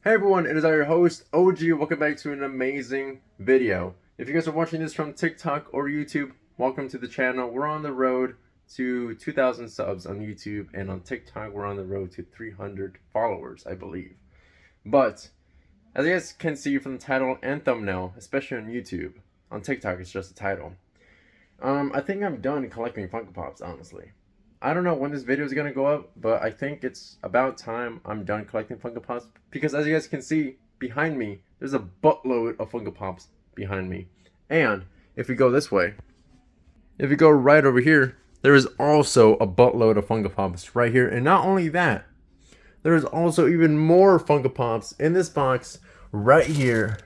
Hey everyone, it is your host, OG. Welcome back to an amazing video. If you guys are watching this from TikTok or YouTube, welcome to the channel. We're on the road to 2,000 subs on YouTube, and on TikTok, we're on the road to 300 followers, I believe. But, as you guys can see from the title and thumbnail, especially on YouTube, on TikTok it's just a title. I think I'm done collecting Funko Pops, honestly. I don't know when this video is gonna go up, but I think it's about time I'm done collecting Funko Pops, because as you guys can see behind me, there's a buttload of Funko Pops behind me. And if we go this way, if we go right over here, there is also a buttload of Funko Pops right here. And not only that, there is also even more Funko Pops in this box right here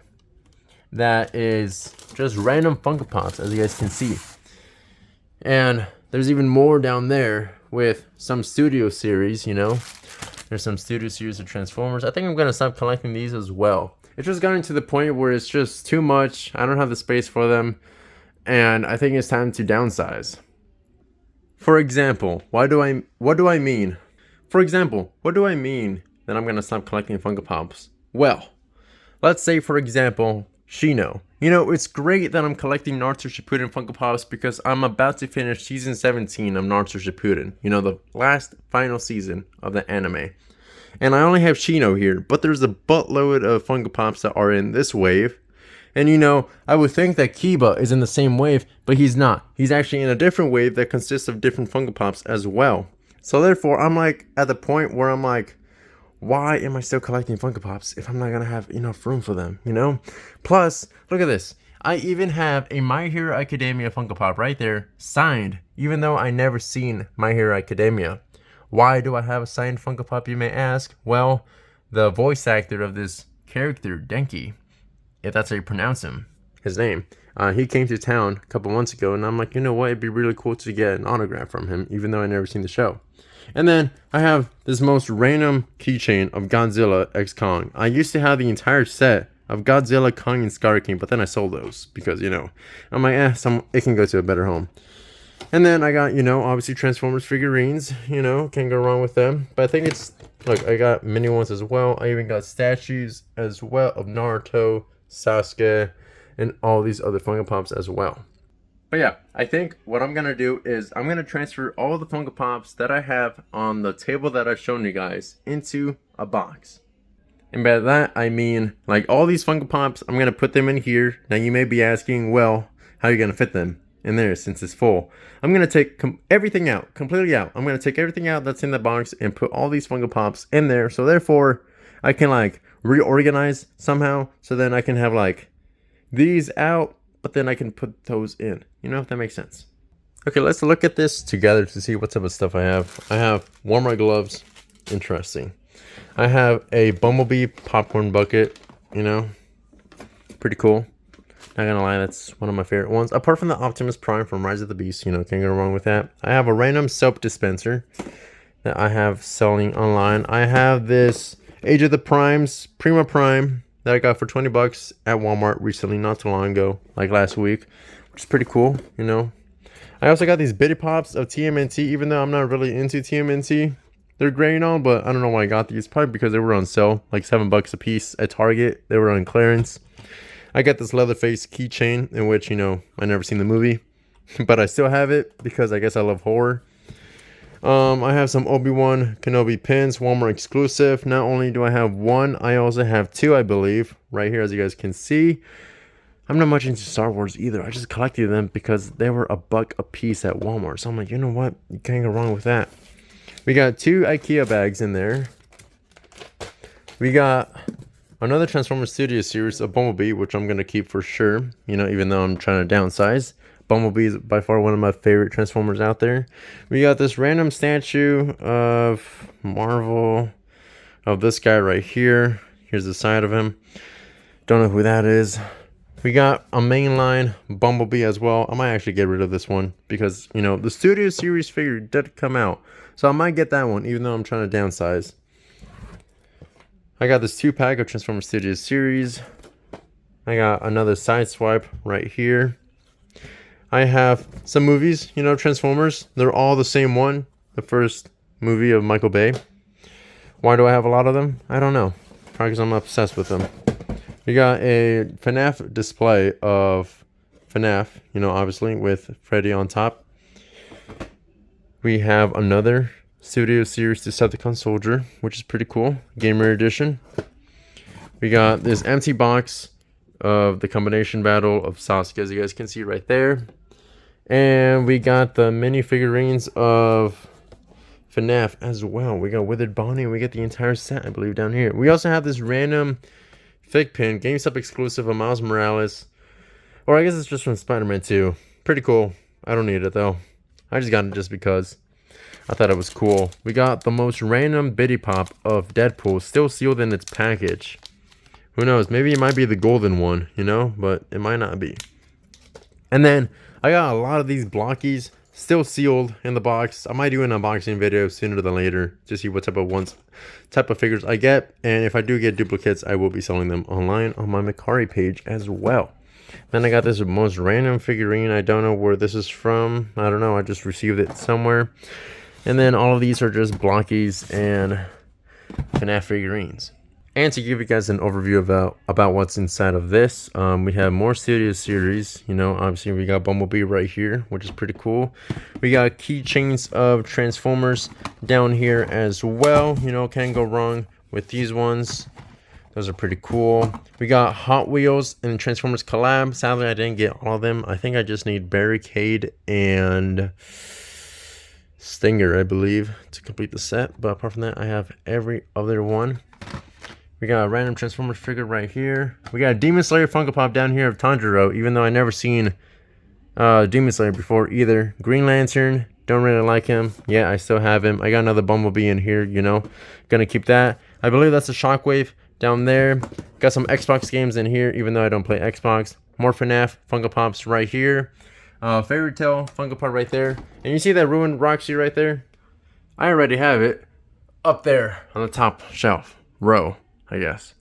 that is just random Funko Pops, as you guys can see. And there's even more down there with some studio series, There's some studio series of Transformers. I think I'm going to stop collecting these as well. It's just gotten to the point where it's just too much. I don't have the space for them. And I think it's time to downsize. For example, what do I mean? For example, what do I mean that I'm going to stop collecting Funko Pops? Well, let's say, for example, Shino. It's great that I'm collecting Naruto Shippuden Funko Pops because I'm about to finish season 17 of Naruto Shippuden. The last final season of the anime. And I only have Shino here, but there's a buttload of Funko Pops that are in this wave. And I would think that Kiba is in the same wave, but he's not. He's actually in a different wave that consists of different Funko Pops as well. So therefore, I'm like at the point where I'm like, why am I still collecting Funko Pops if I'm not going to have enough room for them, Plus, look at this. I even have a My Hero Academia Funko Pop right there, signed, even though I never seen My Hero Academia. Why do I have a signed Funko Pop, you may ask? Well, the voice actor of this character, Denki, if that's how you pronounce his name, he came to town a couple months ago, and I'm like, you know what, it'd be really cool to get an autograph from him, even though I never seen the show. And then I have this most random keychain of Godzilla x Kong. I used to have the entire set of Godzilla, Kong, and Scar King, but then I sold those because, I'm like, it can go to a better home. And then I got, obviously Transformers figurines, can't go wrong with them. But I think look, I got mini ones as well. I even got statues as well of Naruto, Sasuke, and all these other Funko Pops as well. But yeah, I think what I'm going to do is I'm going to transfer all the Funko Pops that I have on the table that I've shown you guys into a box. And by that, I mean, like, all these Funko Pops, I'm going to put them in here. Now, you may be asking, well, how are you going to fit them in there since it's full? I'm going to take everything out, completely out. I'm going to take everything out that's in the box and put all these Funko Pops in there. So, therefore, I can, like, reorganize somehow. So then I can have, like, these out, but then I can put those in. If that makes sense. Okay, let's look at this together to see what type of stuff I have. I have warmer gloves. Interesting. I have a Bumblebee popcorn bucket. Pretty cool. Not gonna lie, that's one of my favorite ones. Apart from the Optimus Prime from Rise of the Beast, can't go wrong with that. I have a random soap dispenser that I have selling online. I have this Age of the Primes, Prima Prime, that I got for 20 bucks at Walmart recently, not too long ago, like last week, which is pretty cool, I also got these Bitty Pops of TMNT, even though I'm not really into TMNT. They're great and all, but I don't know why I got these. Probably because they were on sale, like $7 a piece at Target. They were on clearance. I got this Leatherface keychain, in which, I never seen the movie, but I still have it because I guess I love horror. I have some Obi-Wan Kenobi pins, Walmart exclusive. Not only do I have one, I also have two, I believe, right here, as you guys can see. I'm not much into Star Wars either. I just collected them because they were $1 a piece at Walmart. So I'm like, you know what? You can't go wrong with that. We got 2 IKEA bags in there. We got another Transformers Studio series of Bumblebee, which I'm going to keep for sure, even though I'm trying to downsize. Bumblebee is by far one of my favorite Transformers out there. We got this random statue of Marvel, of this guy right here. Here's the side of him. Don't know who that is. We got a mainline Bumblebee as well. I might actually get rid of this one because, the Studio Series figure did come out. So I might get that one, even though I'm trying to downsize. I got this 2-pack of Transformers Studio Series. I got another side swipe right here. I have some movies, Transformers. They're all the same one. The first movie of Michael Bay. Why do I have a lot of them? I don't know. Probably because I'm obsessed with them. We got a FNAF display of FNAF, you know, obviously, with Freddy on top. We have another Studio Series Decepticon Soldier, which is pretty cool. Gamer Edition. We got this empty box of the combination battle of Sasuke, as you guys can see right there. And we got the mini figurines of FNAF as well. We got Withered Bonnie, and we get the entire set, I believe, down here. We also have this random fig pin, GameStop exclusive of Miles Morales. Or I guess it's just from Spider-Man 2. Pretty cool. I don't need it, though. I just got it just because I thought it was cool. We got the most random Biddy Pop of Deadpool, still sealed in its package. Who knows? Maybe it might be the golden one, you know? But it might not be. And then I got a lot of these blockies still sealed in the box. I might do an unboxing video sooner than later to see what type of figures I get. And if I do get duplicates, I will be selling them online on my Mercari page as well. Then I got this most random figurine. I don't know where this is from. I don't know. I just received it somewhere. And then all of these are just blockies and FNAF figurines. And to give you guys an overview about what's inside of this, we have more Studio Series. You know, obviously we got Bumblebee right here, which is pretty cool. We got keychains of Transformers down here as well. You know, can't go wrong with these ones. Those are pretty cool. We got Hot Wheels and Transformers collab. Sadly, I didn't get all of them. I think I just need Barricade and Stinger, I believe, to complete the set. But apart from that, I have every other one. We got a random Transformers figure right here. We got a Demon Slayer Funko Pop down here of Tanjiro, even though I never seen Demon Slayer before either. Green Lantern, don't really like him. Yeah, I still have him. I got another Bumblebee in here, you know. Gonna keep that. I believe that's a Shockwave down there. Got some Xbox games in here, even though I don't play Xbox. More FNAF Funko Pops right here. Fairy Tail Funko Pop right there. And you see that ruined Roxy right there? I already have it up there on the top shelf row, I guess.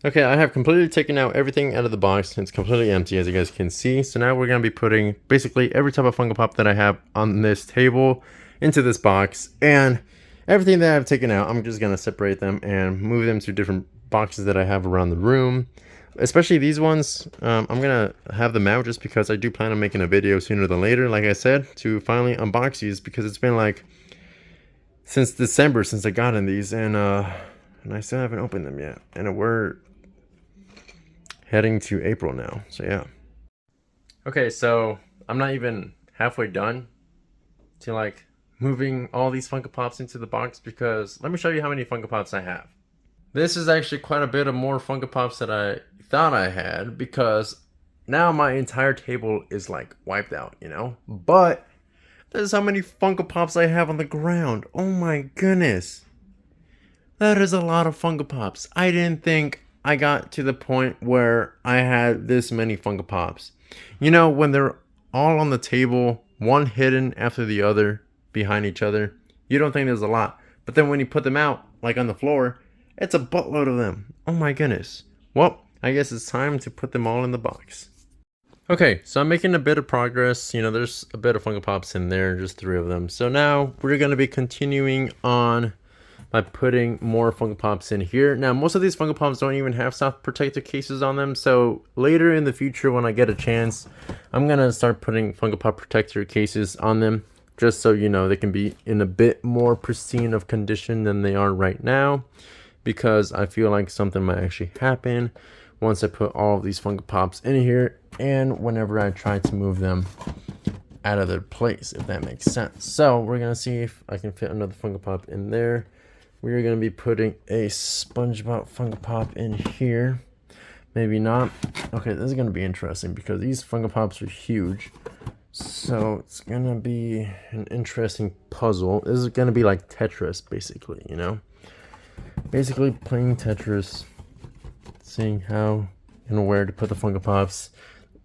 Okay, I have completely taken out everything out of the box. It's completely empty, as you guys can see. So now we're going to be putting basically every type of Funko Pop that I have on this table into this box. And everything that I've taken out, I'm just going to separate them and move them to different boxes that I have around the room. Especially these ones, I'm going to have them out just because I do plan on making a video sooner than later, like I said, to finally unbox these, because it's been like since December since I got in these, and I still haven't opened them yet. And we're heading to April now, so yeah. Okay, so I'm not even halfway done to like moving all these Funko Pops into the box, because let me show you how many Funko Pops I have. This is actually quite a bit of more Funko Pops that I thought I had, because now my entire table is like wiped out, you know? But this is how many Funko Pops I have on the ground. Oh my goodness. That is a lot of Funko Pops. I didn't think I got to the point where I had this many Funko Pops. You know, when they're all on the table, one hidden after the other behind each other, you don't think there's a lot. But then when you put them out, like on the floor, it's a buttload of them. Oh my goodness. Well, I guess it's time to put them all in the box. Okay, so I'm making a bit of progress. You know, there's a bit of Funko Pops in there, just 3 of them. So now we're going to be continuing on by putting more Funko Pops in here. Now, most of these Funko Pops don't even have soft protector cases on them. So later in the future, when I get a chance, I'm going to start putting Funko Pop protector cases on them, just so you know they can be in a bit more pristine of condition than they are right now, because I feel like something might actually happen once I put all of these Funko Pops in here, and whenever I try to move them out of their place, if that makes sense. So we're gonna see if I can fit another Funko Pop in there. We're gonna be putting a SpongeBob Funko Pop in here. Maybe not. Okay, this is gonna be interesting because these Funko Pops are huge. So it's gonna be an interesting puzzle. This is gonna be like Tetris, basically, you know? Basically playing Tetris, seeing how and where to put the Funko Pops.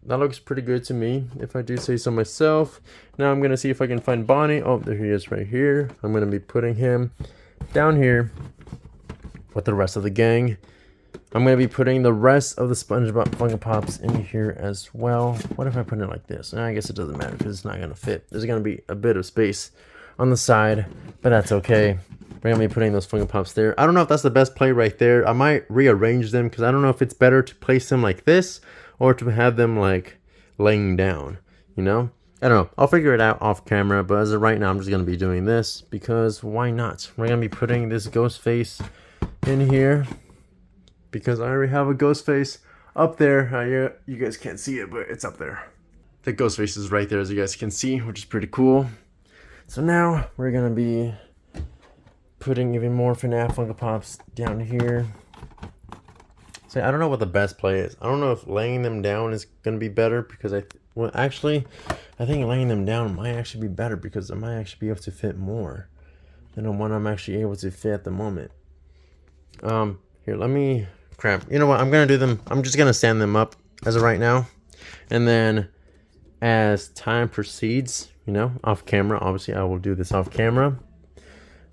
That looks pretty good to me, if I do say so myself. Now I'm gonna see if I can find Bonnie. Oh, there he is right here. I'm gonna be putting him down here with the rest of the gang. I'm gonna be putting the rest of the SpongeBob Funko Pops in here as well. What if I put it like this? I guess it doesn't matter because it's not gonna fit. There's gonna be a bit of space on the side, but that's okay. we're gonna be putting those Funko Pops there. I don't know if that's the best play right there. I might rearrange them because I don't know if it's better to place them like this or to have them like laying down, you know? I don't know. I'll figure it out off camera, but as of right now, I'm just gonna be doing this because why not? We're gonna be putting this ghost face in here because I already have a ghost face up there. You guys can't see it, but it's up there. The ghost face is right there, as you guys can see, which is pretty cool. So now we're gonna be putting even more FNAF Funko Pops down here. So I don't know what the best play is. I don't know if laying them down is gonna be better because I think laying them down might actually be better because I might actually be able to fit more than the one I'm actually able to fit at the moment. Here, let me crap. You know what? I'm gonna do them. I'm just gonna stand them up as of right now, and then as time proceeds, you know, off camera. Obviously, I will do this off camera.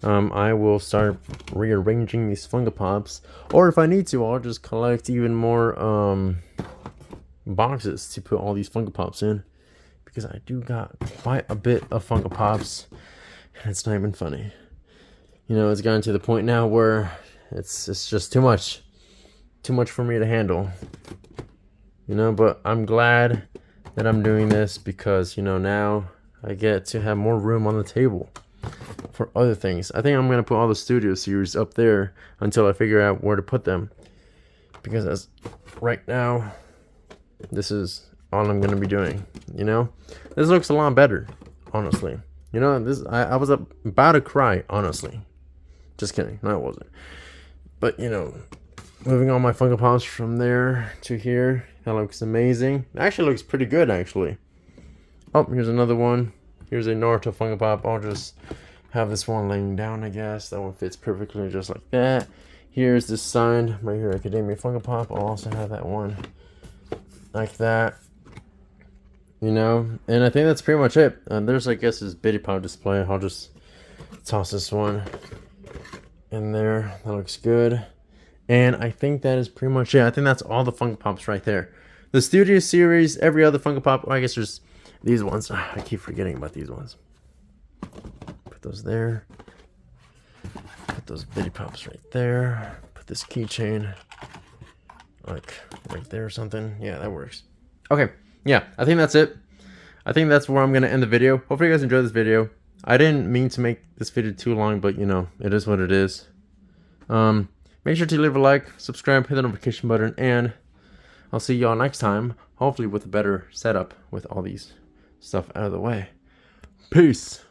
I will start rearranging these Funko Pops, or if I need to, I'll just collect even more boxes to put all these Funko Pops in, because I do got quite a bit of Funko Pops, and it's not even funny. You know, it's gotten to the point now where it's just too much for me to handle. You know, but I'm glad that I'm doing this because, you know, now I get to have more room on the table for other things. I think I'm going to put all the studio series up there until I figure out where to put them, because as right now, this is all I'm going to be doing. You know, this looks a lot better, honestly. You know, this I was about to cry, honestly. Just kidding. No, I wasn't. But, you know, moving all my Funko Pops from there to here, that looks amazing. It actually looks pretty good, actually. Oh, here's another one. Here's a Naruto Funko Pop. I'll just have this one laying down, I guess. That one fits perfectly just like that. Here's this signed My Hero Academia Funko Pop. I'll also have that one like that. You know, and I think that's pretty much it. There's, I guess, this Bitty Pop display. I'll just toss this one in there. That looks good. And I think that is pretty much it. I think that's all the Funko Pops right there. The Studio Series, every other Funko Pop. I guess there's these ones. I keep forgetting about these ones. Put those there. Put those Bitty Pops right there. Put this keychain like right there or something. Yeah, that works. Okay. Yeah, I think that's it. I think that's where I'm going to end the video. Hopefully you guys enjoyed this video. I didn't mean to make this video too long, but, you know, it is what it is. Make sure to leave a like, subscribe, hit the notification button, and I'll see y'all next time, hopefully with a better setup with all these stuff out of the way. Peace.